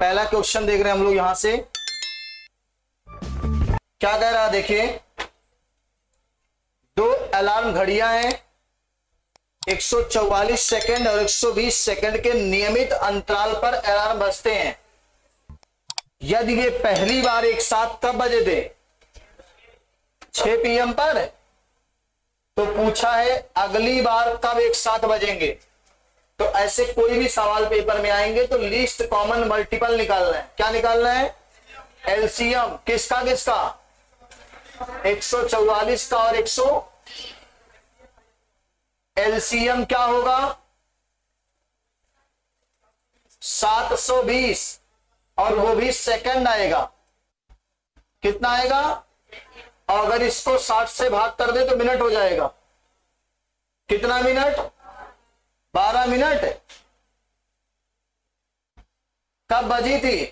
पहला क्वेश्चन देख रहे हैं हम लोग यहां से, क्या कह रहा है देखिए, दो अलार्म घड़ियां हैं, 144 सेकंड और 120 सेकंड के नियमित अंतराल पर अलार्म बजते हैं। यदि वे पहली बार एक साथ कब बजे थे? 6 PM पर। तो पूछा है अगली बार कब एक साथ बजेंगे। तो ऐसे कोई भी सवाल पेपर में आएंगे तो लीस्ट कॉमन मल्टीपल निकालना है। क्या निकालना है? एलसीएम। किसका किसका? 144 का और 100। एलसीएम क्या होगा? 720 और वो भी सेकंड आएगा। कितना आएगा? और अगर इसको 60 से भाग कर दे तो मिनट हो जाएगा। कितना मिनट? 12 मिनट। कब बजी थी?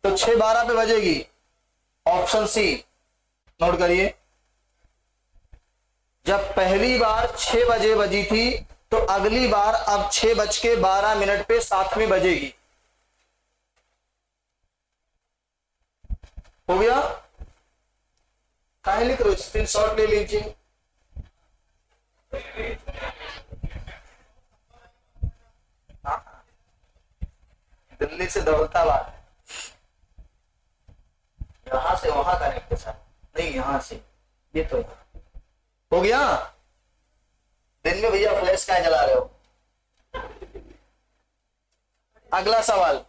तो 6:12 पे बजेगी। ऑप्शन सी नोट करिए। जब पहली बार 6 बजे बजी थी तो अगली बार अब 6:12 पे साथ में बजेगी। हो गया? काहे लिख रहे हो? स्क्रीनशॉट ले लीजिए। दिल्ली से दौड़ता बात यहां से वहां कनेक्ट सर, नहीं यहां से ये तो हो गया। दिन में भैया फ्लैश कहां जला रहे हो? अगला सवाल,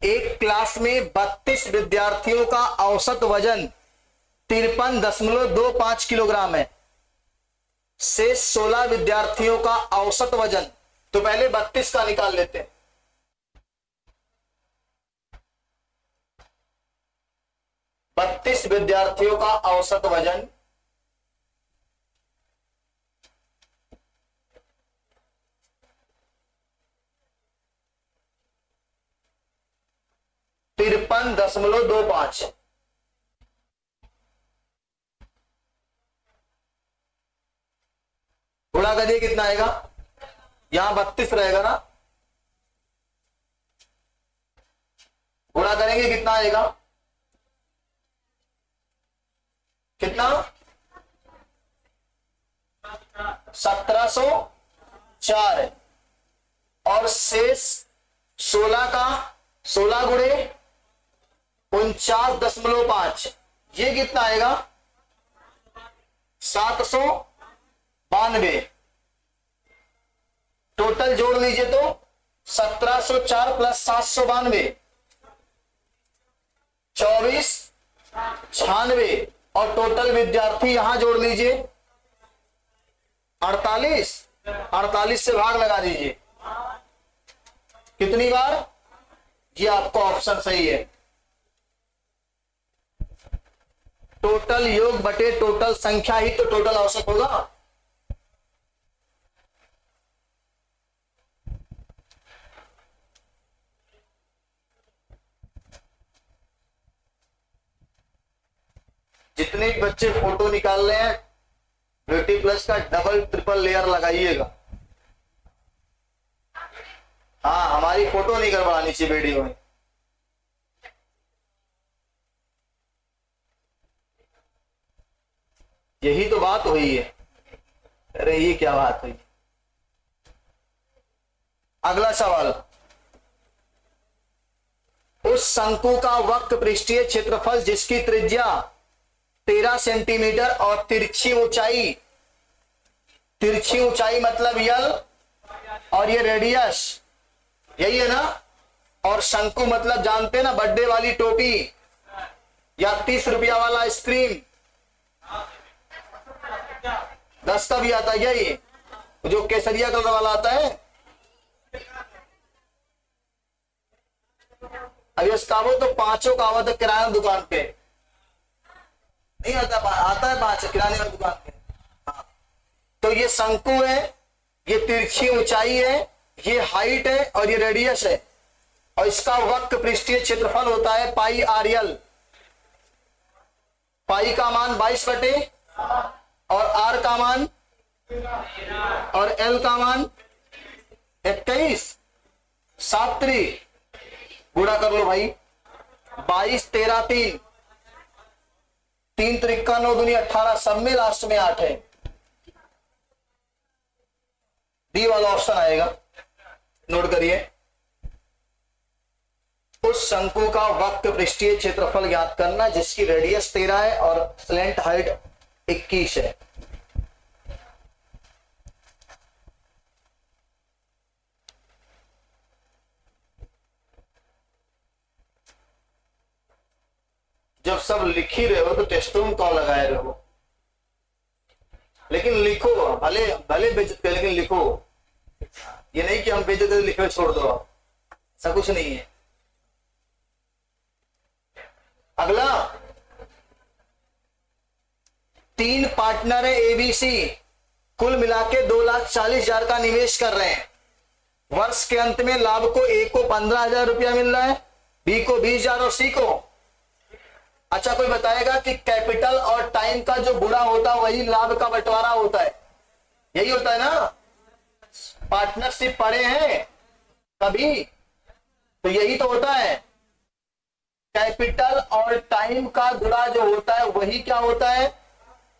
एक क्लास में 32 विद्यार्थियों का औसत वजन 53.25 किलोग्राम है। शेष 16 विद्यार्थियों का औसत वजन, तो पहले 32 का निकाल लेते हैं। बत्तीस विद्यार्थियों का औसत वजन 53.25। गुणा करिए कितना आएगा? यहां 32 रहेगा ना, गुणा करेंगे कितना आएगा? कितना? 1704। और शेष 16 का 16 गुणे 49.5, ये कितना आएगा? 792। टोटल जोड़ लीजिए तो 1704 प्लस 792 2496। और टोटल विद्यार्थी यहां जोड़ लीजिए 48। 48 से भाग लगा दीजिए। कितनी बार? ये आपका ऑप्शन सही है। टोटल योग बटे टोटल संख्या ही तो टोटल औसत होगा। जितने भी बच्चे फोटो निकाल रहे हैं ब्यूटी प्लस का डबल ट्रिपल लेयर लगाइएगा। हाँ, हमारी फोटो नहीं गड़बड़ानी चाहिए वीडियो में। यही तो बात हुई है। अरे ये क्या बात हुई? अगला सवाल, उस शंकु का वक्र पृष्ठीय क्षेत्रफल जिसकी त्रिज्या 13 सेंटीमीटर और तिरछी ऊंचाई मतलब यल, और ये रेडियस, यही है ना। और शंकु मतलब जानते हैं ना, बर्थडे वाली टोपी या 30 रुपया वाला आइसक्रीम, 10 का भी आता है यही, जो केसरिया कलर वाला आता है। अब इसका वो तो 5 का आवत है किराना दुकान पे, नहीं आता, आता है 5 किराने वाली दुकान पे। हाँ। तो ये शंकु है, ये तिरछी ऊंचाई है, ये हाइट है और ये रेडियस है। और इसका वक्र पृष्ठीय क्षेत्रफल होता है पाई आर एल। पाई का मान 22 बटे और आर का मान और एल का मान 21 7 गुणा कर लो भाई, 22 13 3 3 त्रिका 9 दूनी 18, सब में लास्ट में 8 है। डी वाला ऑप्शन आएगा, नोट करिए। उस शंकु का वक्र पृष्ठीय क्षेत्रफल ज्ञात करना जिसकी रेडियस 13 है और स्लैंट हाइट 21 है। जब सब लिख ही रहे हो तो टेस्ट रूम कॉल लगाए रहो, लेकिन लिखो, भले भले बेइज्जत कर, लेकिन लिखो। ये नहीं कि हम बेइज्जत करके लिखे छोड़ दो, ऐसा कुछ नहीं है। अगला, 3 पार्टनर है एबीसी, कुल मिला के 2,40,000 का निवेश कर रहे हैं। वर्ष के अंत में लाभ को ए को 15,000 रुपया मिल रहा है, बी को 20,000 और सी को। अच्छा, कोई बताएगा कि कैपिटल और टाइम का जो गुणा होता है वही लाभ का बंटवारा होता है, यही होता है ना। पार्टनरशिप पढ़े हैं कभी, तो यही तो होता है। कैपिटल और टाइम का गुणा जो होता है वही क्या होता है,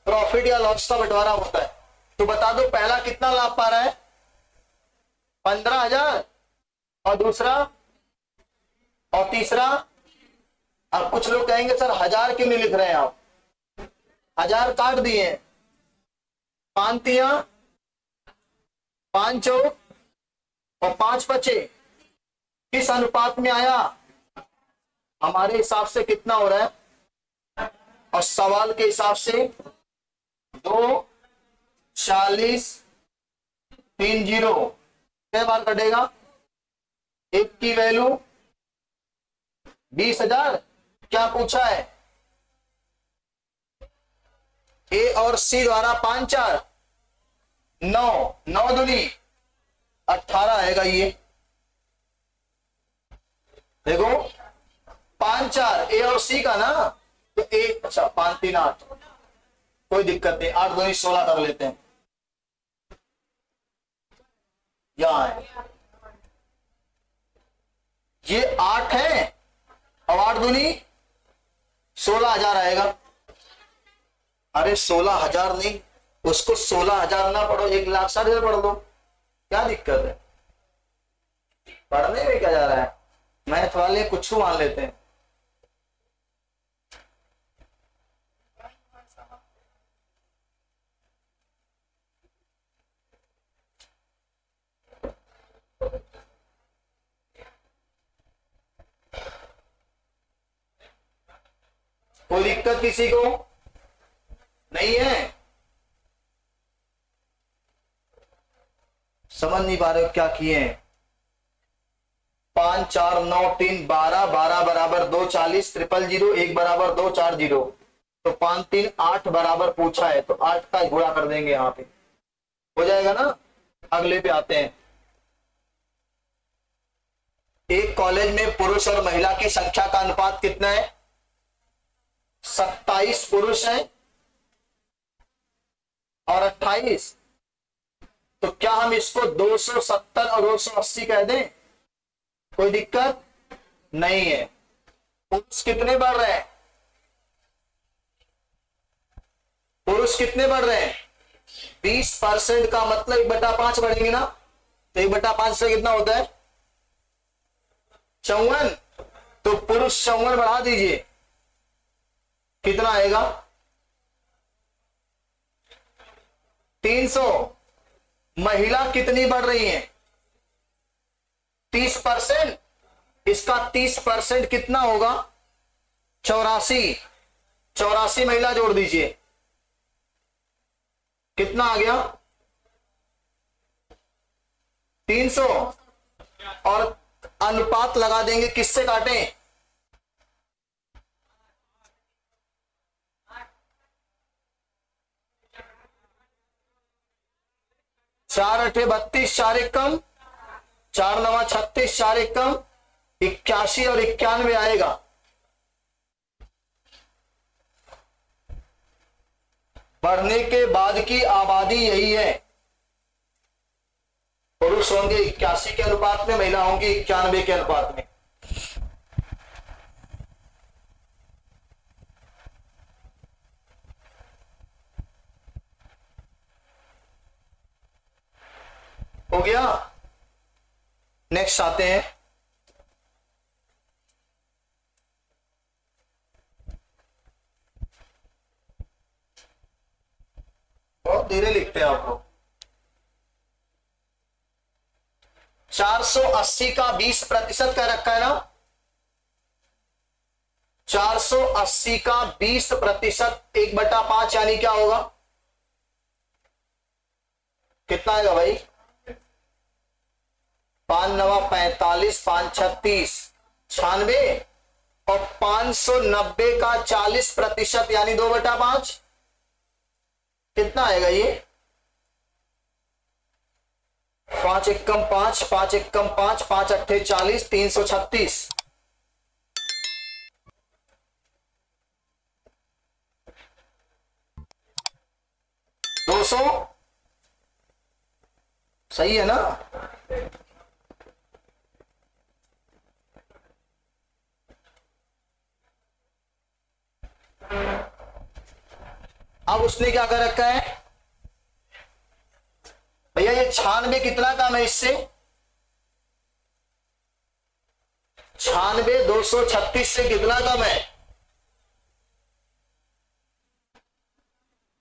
प्रॉफिट या लॉस का बंटवारा होता है। तो बता दो पहला कितना लाभ पा रहा है, 15,000, और दूसरा और तीसरा। अब कुछ लोग कहेंगे सर 1,000 क्यों नहीं लिख रहे हैं आप, 1,000 काट दिए, 5 तिया 5 चौक और 5 बचे, किस अनुपात में आया, हमारे हिसाब से कितना हो रहा है और सवाल के हिसाब से 2,40 30 कई बार कटेगा, एक की वैल्यू 20,000। क्या पूछा है, ए और सी द्वारा 5 4 9 9 दूनी 18 आएगा। ये देखो 5 4 ए और सी का ना, तो ए, अच्छा 5 3 8, कोई दिक्कत नहीं, 8 दूनी 16 कर लेते हैं। यहां है ये 8 है और 8 दूनी 16,000 आएगा। अरे 16,000 नहीं, उसको 16,000 ना पढ़ो, 1,60,000 पढ़ दो, क्या दिक्कत है, पढ़ने में क्या जा रहा है। मैथ वाले कुछ मान लेते हैं। कोई दिक्कत किसी को नहीं है, समझ नहीं पा रहे हो क्या किए हैं। 5 4 9 3 12 12 बराबर 2 40 000 1 बराबर 2 40, तो 5 3 8 बराबर पूछा है, तो 8 का गुणा कर देंगे, यहां पे हो जाएगा ना। अगले पे आते हैं। एक कॉलेज में पुरुष और महिला की संख्या का अनुपात कितना है, 27 पुरुष हैं और 28, तो क्या हम इसको 270 और 280 कह दें, कोई दिक्कत नहीं है। पुरुष कितने बढ़ रहे हैं, पुरुष कितने बढ़ रहे हैं, 20% का मतलब 1/5 बढ़ेंगे ना, तो 1/5 से कितना होता है 54, तो पुरुष 54 बढ़ा दीजिए, कितना आएगा 300। महिला कितनी बढ़ रही है 30%, इसका 30% कितना होगा 84, 84 महिला जोड़ दीजिए, कितना आ गया 300, और अनुपात लगा देंगे, किससे काटें, 4 8 32, 4 1 कम, 4 9 36, 4 1 कम 81 और 91 आएगा। बढ़ने के बाद की आबादी यही है, पुरुष होंगे 81 के अनुपात में, महिला होंगी 91 के अनुपात में। हो गया। नेक्स्ट आते हैं, बहुत धीरे लिखते हैं आप लोग। 480 का 20% कह रखा है ना, 480 का 20% 1/5 यानी क्या होगा, कितना आएगा भाई? 5 9 45, 5 36 96, और 590 का 40% यानी 2/5 कितना आएगा ये? 5 एकम 5, 5 एकम 5, 5 अट्ठे 40, 336। दो सौ सही है ना? अब उसने क्या कर रखा है भैया, ये 96 कितना कम है इससे? 96 236 से कितना कम है?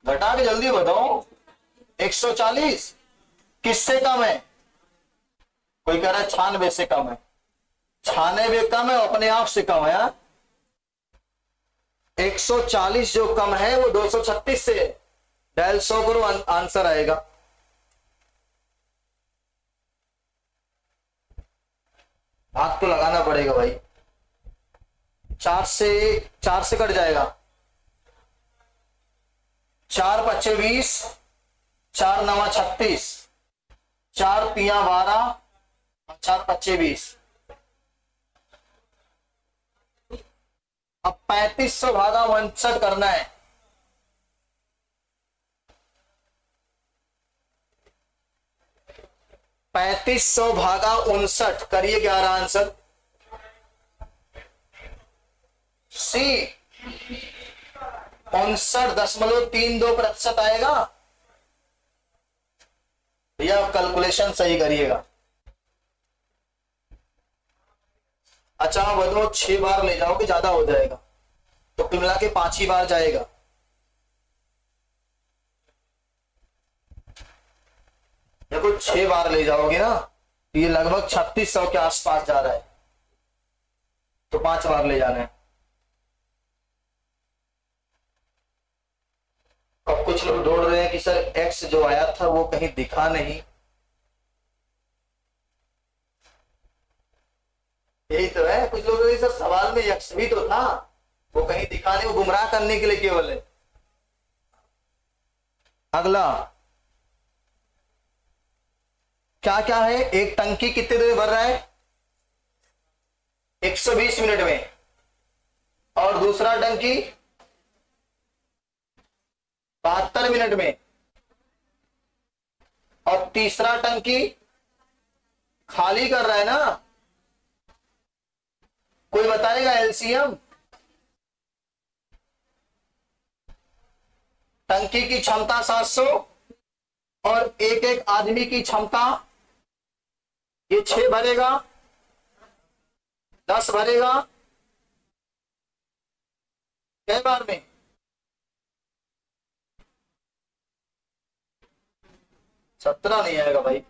घटा के जल्दी बताओ। 140 किससे कम है? कोई कह रहा है 96 से कम है। 96 कम है, अपने आप से कम है। 140 जो कम है वो 236 से। डायल 100 करो, आंसर आएगा। भाग तो लगाना पड़ेगा भाई। 4 से कट जाएगा। 4 5 20, 4 9 36, 4 3 12, 4 5 20। अब 3500 भागा 59 करना है। $3500 भागा 59 करिए, क्या रहा आंसर? सी 59.32% आएगा। भैया कैलकुलेशन सही करिएगा। अच्छा बताओ, 6 बार ले जाओगे ज्यादा हो जाएगा, तो कुल मिला के 5 ही बार जाएगा। देखो 6 बार ले जाओगे ना, तो ये लगभग 3600 के आसपास जा रहा है, तो 5 बार ले जाना है। अब कुछ लोग ढूंढ रहे हैं कि सर एक्स जो आया था वो कहीं दिखा नहीं। यही तो है, कुछ लोग सर सवाल में एक्स भी तो था, वो कहीं दिखा नहीं, वो गुमराह करने के लिए केवल है। अगला क्या क्या है? एक टंकी कितने देर में भर रहा है? 120 मिनट में। और दूसरा टंकी 72 मिनट में। और तीसरा टंकी खाली कर रहा है ना, कोई बताएगा एलसीएम? टंकी की क्षमता 700 और एक एक आदमी की क्षमता, ये 6 भरेगा, 10 भरेगा, कै बार में? 17 नहीं आएगा भाई।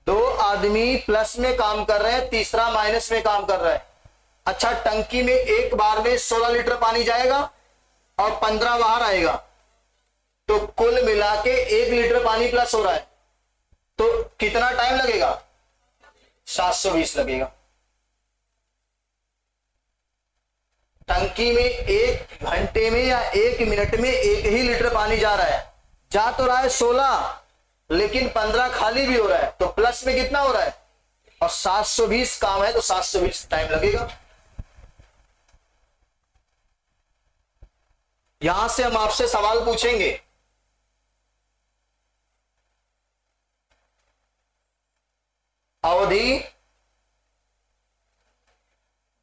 दो आदमी प्लस में काम कर रहे हैं, तीसरा माइनस में काम कर रहा है। अच्छा, टंकी में एक बार में 16 लीटर पानी जाएगा और 15 बाहर आएगा, तो कुल मिला के 1 लीटर पानी प्लस हो रहा है, तो कितना टाइम लगेगा? 720 लगेगा। टंकी में 1 घंटे में या 1 मिनट में 1 ही लीटर पानी जा रहा है। जा तो रहा है 16, लेकिन 15 खाली भी हो रहा है, तो प्लस में कितना हो रहा है? और 720 काम है, तो 720 टाइम लगेगा। यहां से हम आपसे सवाल पूछेंगे। अवधि,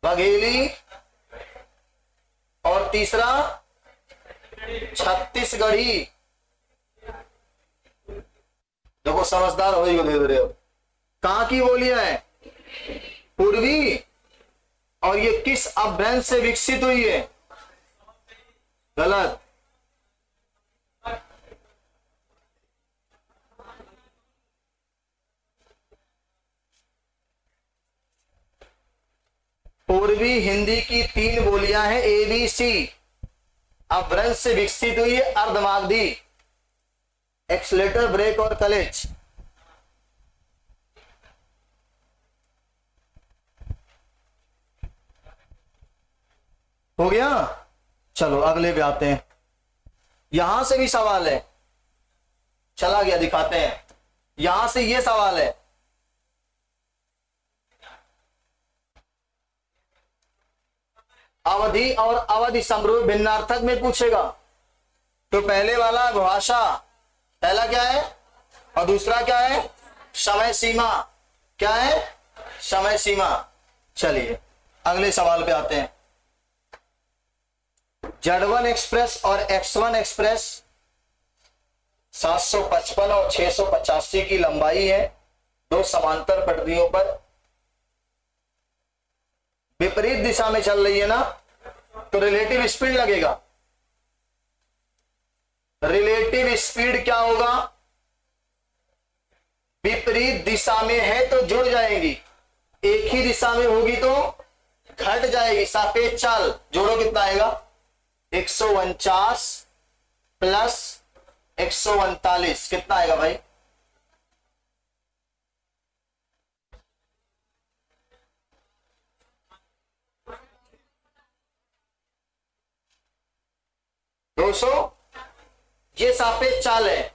बघेली और तीसरा छत्तीसगढ़ी। देखो समझदार हो धीरे धीरे। कहां की बोलियां हैं? पूर्वी। और ये किस अपभ्रंश से विकसित हुई है? गलत। पूर्वी हिंदी की 3 बोलियां हैं ABC। अपभ्रंश से विकसित हुई है अर्धमागधी, एक्सलेटर, ब्रेक और कलेज। हो गया। चलो अगले पे आते हैं। यहां से भी सवाल है, चला गया, दिखाते हैं। यहां से ये सवाल है, अवधि और अवधि समरूप भिन्नार्थक में पूछेगा। तो पहले वाला भाषा, पहला क्या है और दूसरा क्या है? समय सीमा। क्या है? समय सीमा। चलिए अगले सवाल पे आते हैं। Z1 एक्सप्रेस और X1 एक्सप्रेस 755 और 685 की लंबाई है। 2 समांतर पटरियों पर विपरीत दिशा में चल रही है ना, तो रिलेटिव स्पीड लगेगा। रिलेटिव स्पीड क्या होगा? विपरीत दिशा में है तो जुड़ जाएगी, एक ही दिशा में होगी तो घट जाएगी। सापेक्ष चाल जोड़ो, कितना आएगा? 149 प्लस 139 कितना आएगा भाई? ये सापेक्ष चाल है।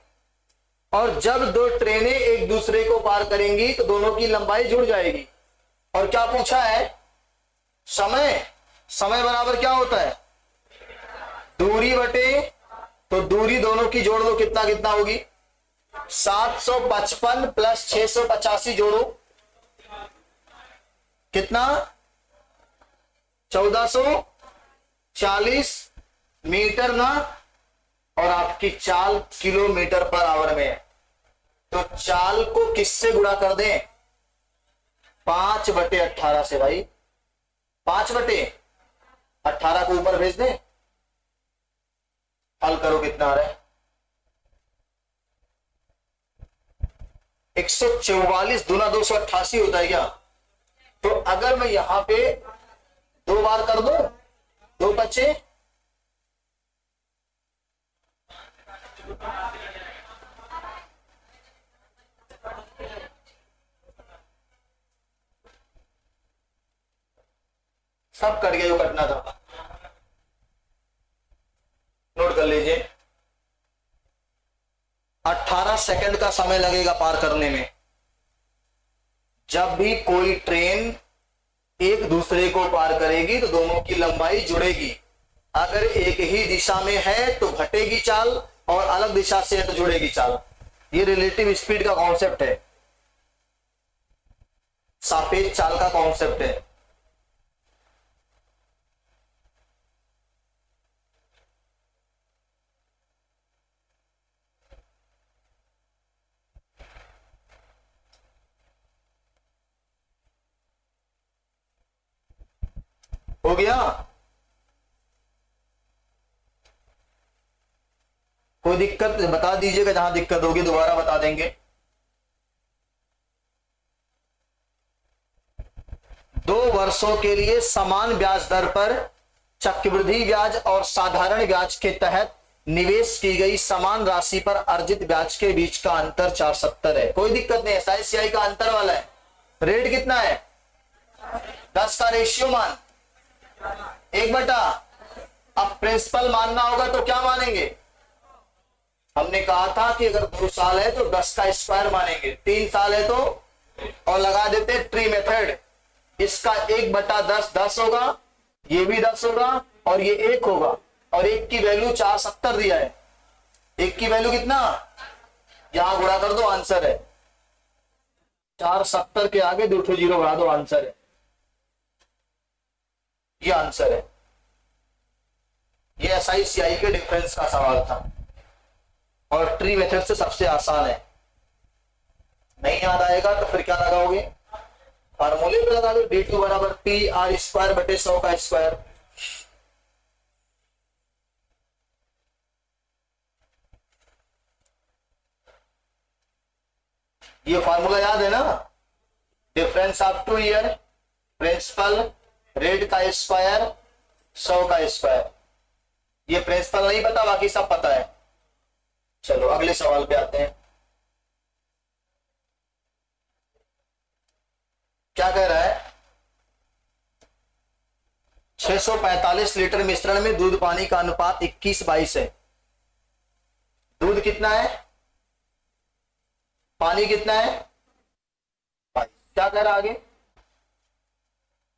और जब 2 ट्रेनें एक दूसरे को पार करेंगी तो दोनों की लंबाई जुड़ जाएगी। और क्या पूछा है? समय। समय बराबर क्या होता है? दूरी बटे, तो दूरी दोनों की जोड़ दो, कितना कितना होगी? 755 प्लस 685 जोड़ो, कितना? 1440 मीटर ना। और आपकी चाल किलोमीटर पर आवर में है, तो चाल को किससे गुणा कर दें? 5/18 से भाई। 5/18 को ऊपर भेज दें। हल करो, कितना आ रहा है? 144 दूना 288 होता है क्या? तो अगर मैं यहां पे 2 बार कर दूं, 2 बचे, सब कट गया जो कटना था। नोट कर लीजिए, 18 सेकंड का समय लगेगा पार करने में। जब भी कोई ट्रेन एक दूसरे को पार करेगी तो दोनों की लंबाई जुड़ेगी। अगर एक ही दिशा में है तो घटेगी चाल, और अलग दिशा से है तो जुड़ेगी चाल। ये रिलेटिव स्पीड का कॉन्सेप्ट है, सापेक्ष चाल का कॉन्सेप्ट है। हो गया? कोई दिक्कत बता दीजिएगा, जहां दिक्कत होगी दोबारा बता देंगे। 2 वर्षों के लिए समान ब्याज दर पर चक्रवृद्धि ब्याज और साधारण ब्याज के तहत निवेश की गई समान राशि पर अर्जित ब्याज के बीच का अंतर 470 है। कोई दिक्कत नहीं है, SICI का अंतर वाला है। रेट कितना है? 10 का रेशियो मान 1/। अब प्रिंसिपल मानना होगा तो क्या मानेंगे? हमने कहा था कि अगर 2 साल है तो 10 का स्क्वायर मानेंगे, 3 साल है तो, और लगा देते ट्री मेथड। इसका 1/10 10 होगा, ये भी 10 होगा और ये 1 होगा, और एक की वैल्यू 470 दिया है। एक की वैल्यू कितना, यहां गुणा कर दो, आंसर है 470 के आगे 2 जीरो बढ़ा दो, आंसर है, ये आंसर है। ये एसआई सीआई के डिफरेंस का सवाल था और ट्री मेथड से सबसे आसान है। नहीं याद आएगा तो फिर क्या लगाओगे, फार्मूले पे लगा दो, d2 बराबर पी आर स्क्वायर बटे 100 का स्क्वायर। ये फार्मूला याद है ना, difference of 2 year, principal rate का स्क्वायर 100 का स्क्वायर। ये प्रिंसिपल नहीं पता, बाकी सब पता है। चलो अगले सवाल पे आते हैं। क्या कह रहा है, 645 लीटर मिश्रण में दूध पानी का अनुपात 21:22 है। दूध कितना है, पानी कितना है, 22। क्या कह रहा आगे,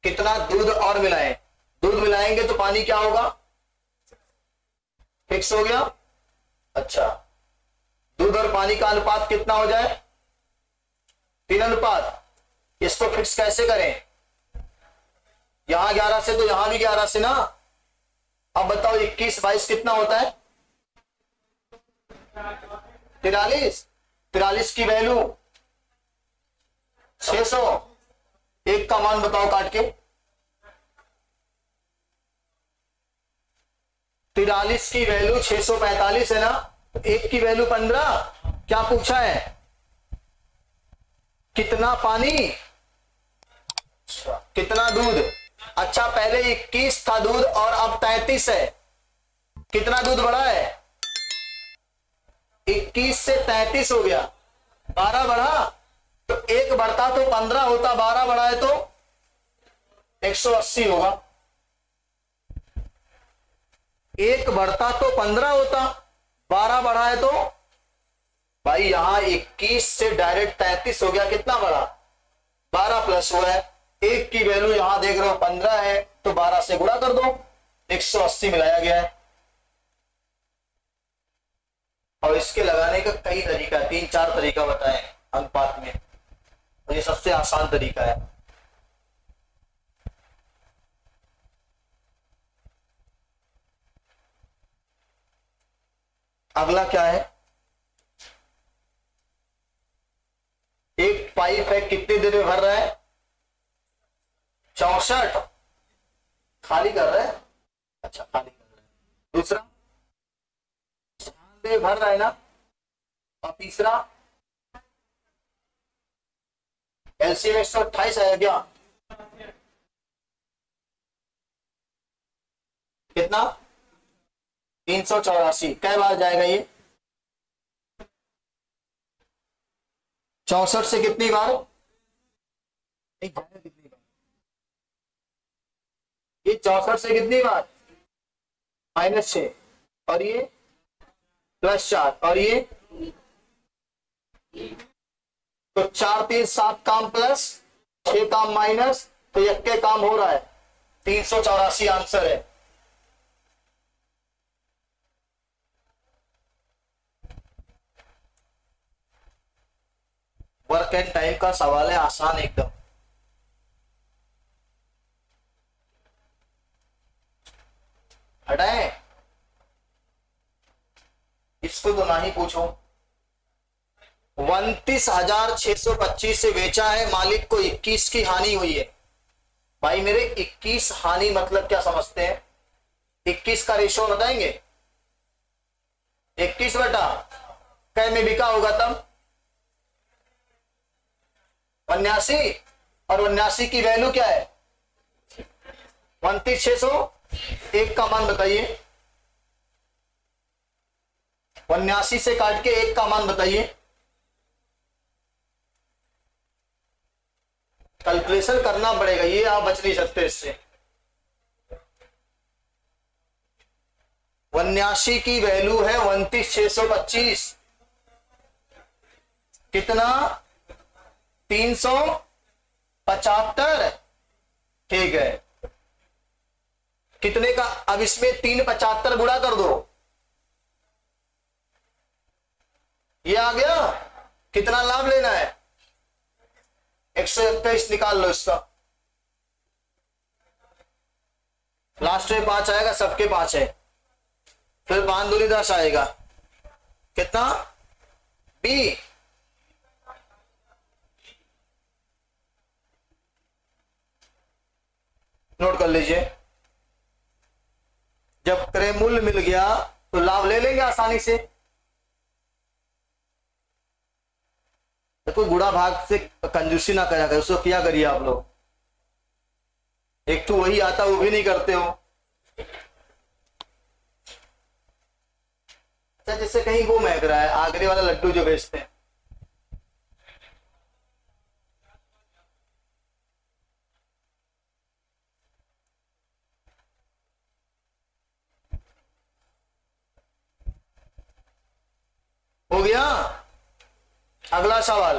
कितना दूध और मिलाएं, दूध मिलाएंगे तो पानी क्या होगा, फिक्स हो गया। अच्छा, दूध और पानी का अनुपात कितना हो जाए, 3 अनुपात। इसको फिक्स कैसे करें, यहां 11 से तो यहां भी 11 से ना। अब बताओ 21/22 कितना होता है, 43। 43 की वैल्यू 600, एक का मान बताओ काट के। 43 की वैल्यू 645 है ना, तो एक की वैल्यू 15। क्या पूछा है, कितना पानी, कितना दूध। अच्छा, पहले 21 था दूध और अब 33 है, कितना दूध बढ़ा है, 21 से 33 हो गया, 12 बढ़ा। तो एक बढ़ता तो 15 होता, 12 बढ़ा है तो 180 होगा। एक बढ़ता तो 15 होता, 12 बढ़ा है तो भाई यहां 21 से डायरेक्ट 33 हो गया, कितना बढ़ा, 12 प्लस हुआ है। एक की वैल्यू यहां देख रहे हो 15 है, तो 12 से गुणा कर दो, 180 मिलाया गया है। और इसके लगाने का कई तरीका है, 3-4 तरीका बताएं अनुपात में, और ये सबसे आसान तरीका है। अगला क्या है, एक पाइप है, कितनी देर में भर रहा है, 64, खाली कर रहा है। अच्छा, खाली कर रहा है। दूसरा 96 भर रहा है ना, और तीसरा एलसीएम 128 आया क्या, कितना 384। कै बार जाएगा ये, 64 से कितनी बार, कितनी बार, ये 64 से कितनी बार, -6, और ये +4, और ये तो 4 3 7 काम प्लस 6 काम माइनस, तो एक के काम हो रहा है, 384 आंसर है। वर्क एंड टाइम का सवाल है, आसान एकदम। हटाएं, इसको तो ना ही पूछो। 29,625 से बेचा है, मालिक को 21 की हानि हुई है। भाई मेरे 21 हानि मतलब क्या समझते हैं, 21 का रेशो बताएंगे, 21 बटा कै में बिका होगा तब 89, और 89 की वैल्यू क्या है, 29,600। एक का मान बताइए, 89 से काट के एक का मान बताइए, कैलकुलेशन करना पड़ेगा, ये आप बच नहीं सकते इससे। 89 की वैल्यू है 29,625, कितना 375, ठीक है। कितने का, अब इसमें 375 गुणा कर दो, ये आ गया। कितना लाभ लेना है, 121 निकाल लो इसका, लास्ट में 5 आएगा, सबके 5 है, फिर 5 दूनी 10 आएगा, कितना बी। नोट कर लीजिए, जब क्रय मूल्य मिल गया तो लाभ ले लेंगे आसानी से। तो कोई गुणा भाग से कंजूसी ना करा कर, उसको किया करिए आप लोग। एक तो वही आता वो भी नहीं करते हो। अच्छा, जैसे कहीं वो महक रहा है, आगरे वाला लड्डू जो बेचते हैं, हो गया। अगला सवाल,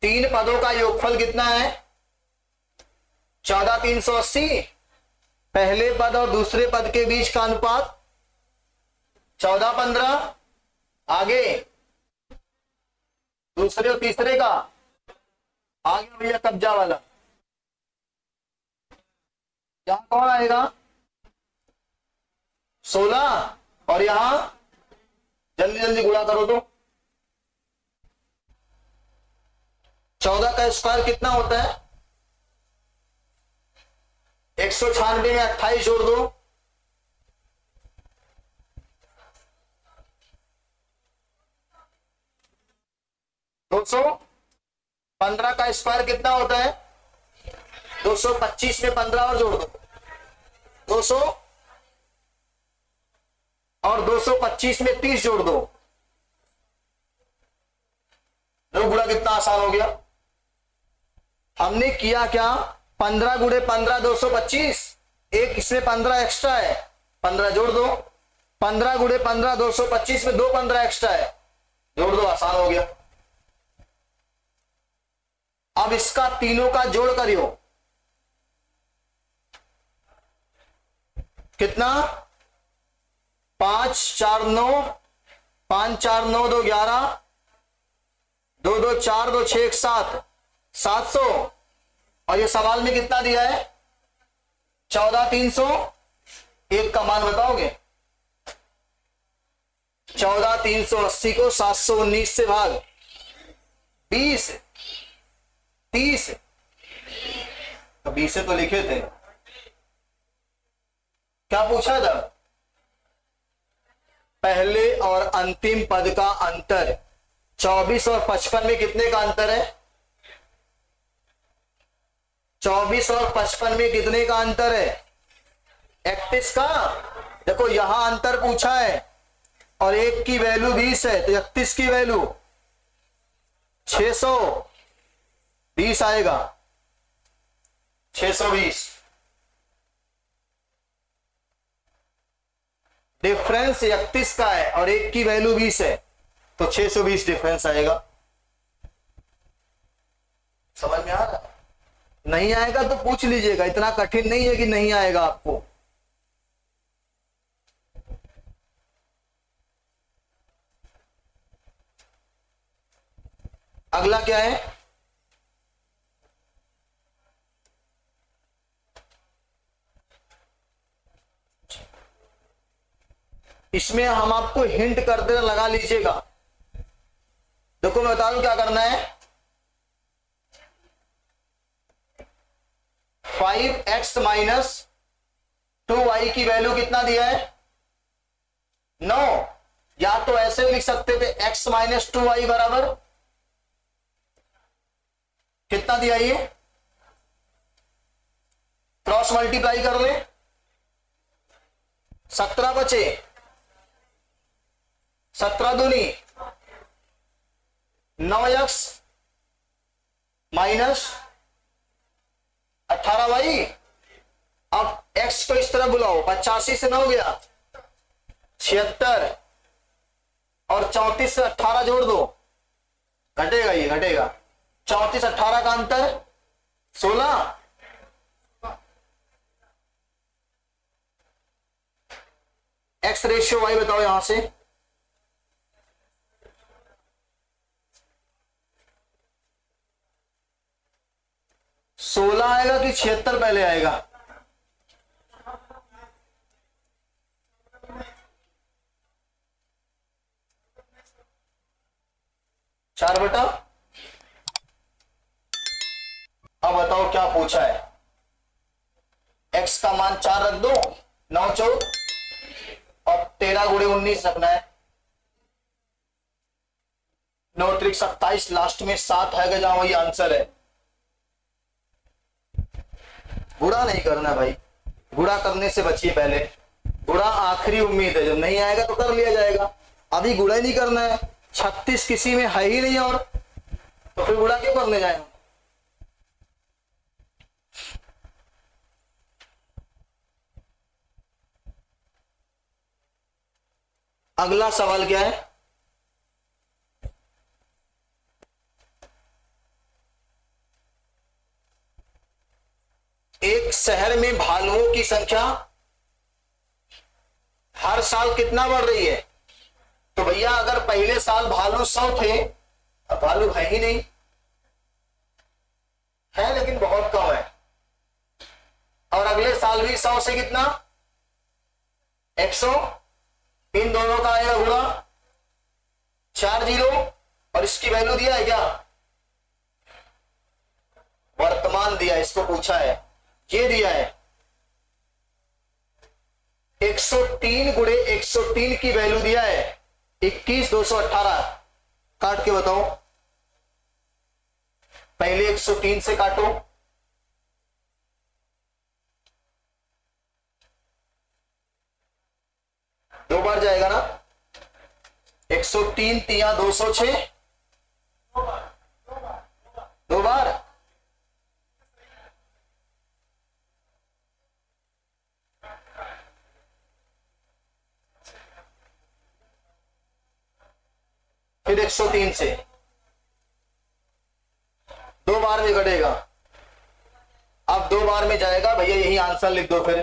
3 पदों का योगफल कितना है, 14,380। पहले पद और दूसरे पद के बीच का अनुपात 14-15। आगे दूसरे और तीसरे का, आगे भैया कब्जा वाला, यहां कौन आएगा 16, और यहां जल्दी जल्दी गुणा करो तो 14 का स्क्वायर कितना होता है, 196 में 28 जोड़ दो, दो सौ। 15 का स्क्वायर कितना होता है, 225 में 15 और जोड़ दो, 200, और 225 में 30 जोड़ दो। लो गुणा कितना आसान हो गया। हमने किया क्या, 15 गुणे 15 225, एक इसमें 15 एक्स्ट्रा है, 15 जोड़ दो। 15 गुणे 15 225 में 2 15 एक्स्ट्रा है, जोड़ दो, आसान हो गया। अब इसका तीनों का जोड़ करियो, कितना, 5 4 9, 5 4 9 2 11, 2 2 4 2 6 1 7, 700। और ये सवाल में कितना दिया है, 14,300। एक का मान बताओगे, 14,380 को 719 से भाग, 20 30, तो 20 से तो लिखे थे, क्या पूछा था, पहले और अंतिम पद का अंतर। 24 और 55 में कितने का अंतर है, 24 और 55 में कितने का अंतर है, 31 का। देखो यहां अंतर पूछा है और एक की वैल्यू 20 है, तो 31 की वैल्यू 620 आएगा, 620। डिफरेंस 31 का है और एक की वैल्यू 20 है, तो 620 डिफरेंस आएगा। समझ में आ रहा, नहीं आएगा तो पूछ लीजिएगा, इतना कठिन नहीं है कि नहीं आएगा आपको। अगला क्या है, इसमें हम आपको हिंट कर देना, लगा लीजिएगा। देखो मैं बता दूं क्या करना है, 5x माइनस 2y की वैल्यू कितना दिया है, 9। या तो ऐसे लिख सकते थे, x माइनस 2y बराबर कितना दिया, ये क्रॉस मल्टीप्लाई कर ले, 17 बचे, 17 दूनी 9x माइनस 18y। अब x को इस तरह बुलाओ, 85 से 9 गया 76, और 34 से 18 जोड़ दो, घटेगा, ये घटेगा। 34 18 का अंतर 16, एक्स रेशियो वाई बताओ यहां से। सोलह आएगा कि 76 पहले आएगा? चार बटा। अब बताओ क्या पूछा है। x का मान 4 रख दो, 9 4 और 13 गुणे 19 रखना है। 9 त्रिक 27, लास्ट में 7 है जहां वही आंसर है। गुणा नहीं करना भाई, गुणा करने से बचिए पहले। गुणा आखिरी उम्मीद है, जब नहीं आएगा तो कर लिया जाएगा। अभी गुणा ही नहीं करना है। 36 किसी में है ही नहीं और तो फिर गुणा क्यों करने जाए। अगला सवाल क्या है? एक शहर में भालुओं की संख्या हर साल कितना बढ़ रही है? तो भैया अगर पहले साल भालू 100 थे, अब भालू है ही नहीं, है लेकिन बहुत कम है। और अगले साल भी 100 से कितना 100, इन दोनों का आएगा गुणा 4 जीरो। और इसकी वैल्यू दिया है क्या? वर्तमान दिया, इसको पूछा है, ये दिया है 103 गुणे 103 की वैल्यू दिया है 21 218। काट के बताओ, पहले 103 से काटो, दो बार जाएगा ना। 103 तिया 206, दो बार। फिर 103 से दो बार में घटेगा। अब दो बार में जाएगा भैया, यही आंसर लिख दो फिर।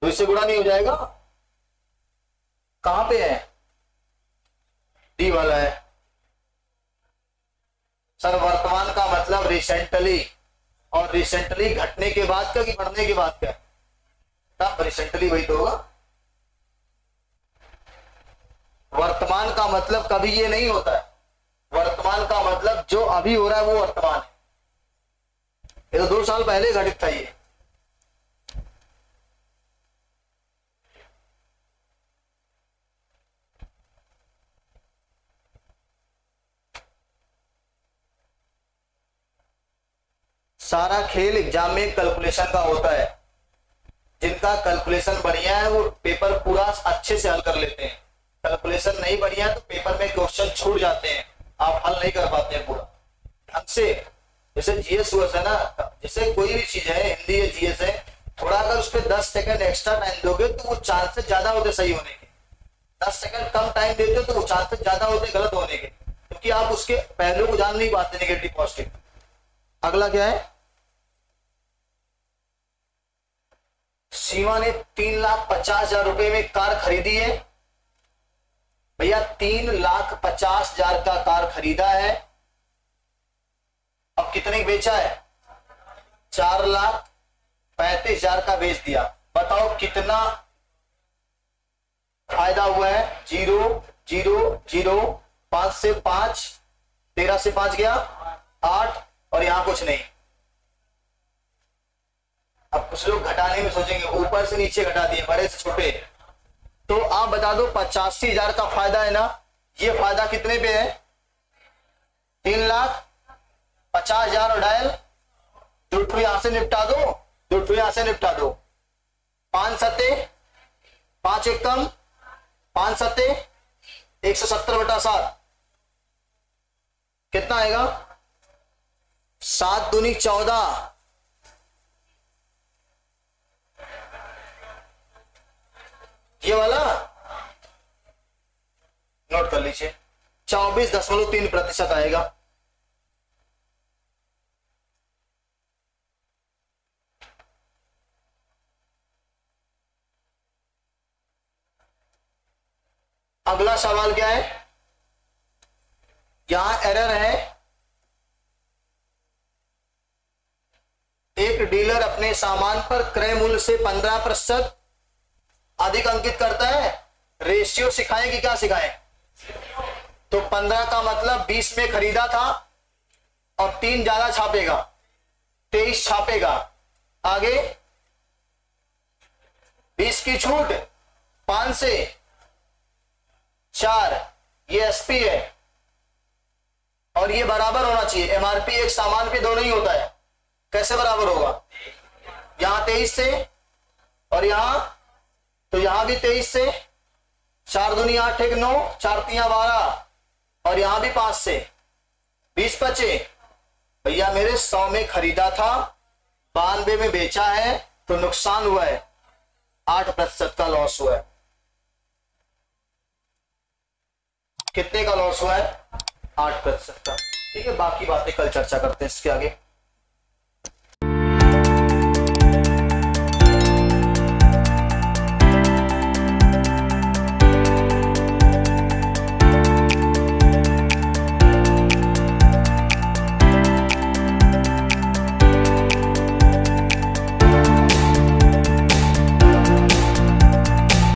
तो इससे गुणा नहीं हो जाएगा। कहां पे है? डी वाला है सर। वर्तमान का मतलब रिसेंटली, और रिसेंटली घटने के बाद क्या कि बढ़ने के बाद क्या? तब रिसेंटली वही तो होगा। वर्तमान का मतलब कभी ये नहीं होता है। वर्तमान का मतलब जो अभी हो रहा है वो वर्तमान है। ये तो 2 साल पहले घटित था ये। सारा खेल एग्जाम में कैलकुलेशन का होता है। जिनका कैलकुलेशन बढ़िया है वो पेपर पूरा अच्छे से हल कर लेते हैं। कैलकुलेशन नहीं बढ़िया है तो पेपर में क्वेश्चन छूट जाते हैं, आप हल नहीं कर पाते हैं पूरा ढंग से। जैसे जीएस हुआ है ना, जैसे कोई भी चीज है, हिंदी है जीएस है, थोड़ा अगर उस पर 10 सेकंड एक्स्ट्रा टाइम दोगे तो वो चांसेस ज्यादा होते सही होने के। 10 सेकंड कम टाइम देते हो तो वो चांसेस ज्यादा होते गलत होने के, क्योंकि आप उसके पहलू को जान नहीं पाते, नेगेटिव पॉजिटिव। अगला क्या है? सीमा ने 3,50,000 रुपए में कार खरीदी है। भैया 3,50,000 का कार खरीदा है, अब कितने की बेचा है? 4,35,000 का बेच दिया। बताओ कितना फायदा हुआ है? 0 0 0, 5 से 5, 13 से 5 गया 8, और यहां कुछ नहीं। अब कुछ लोग घटाने में सोचेंगे, ऊपर से नीचे घटा दिए, बड़े से छोटे। तो आप बता दो 85,000 का फायदा है ना, ये फायदा कितने पे है? 3,50,000 और डायल दुठू यहां से निपटा दो, दुठू यहां से निपटा दो। 5 सत्ते 5 एक कम, 5 सत्ते 170/7 कितना आएगा? 7 दूनी 14, ये वाला नोट कर लीजिए। 24.3% आएगा। अगला सवाल क्या है, यहां एरर है, एक डीलर अपने सामान पर क्रय मूल्य से 15% अधिक अंकित करता है। रेशियो सिखाएं कि क्या सिखाएं? तो 15 का मतलब 20 में खरीदा था और 3 ज्यादा छापेगा, 23 छापेगा। आगे 20 की छूट 5 से 4, ये एसपी है और ये बराबर होना चाहिए। एमआरपी एक सामान पे दोनों ही होता है, कैसे बराबर होगा? यहां 23 से और यहां, तो यहां भी 23 से, 4 दूनी 8 एक 9, 4 तियां 12 और यहां भी 5 से 20 बचे। भैया मेरे 100 में खरीदा था, 92 में बेचा है, तो नुकसान हुआ है, 8% का लॉस हुआ है। कितने का लॉस हुआ है? 8% का। ठीक है, बाकी बातें कल चर्चा करते हैं इसके आगे।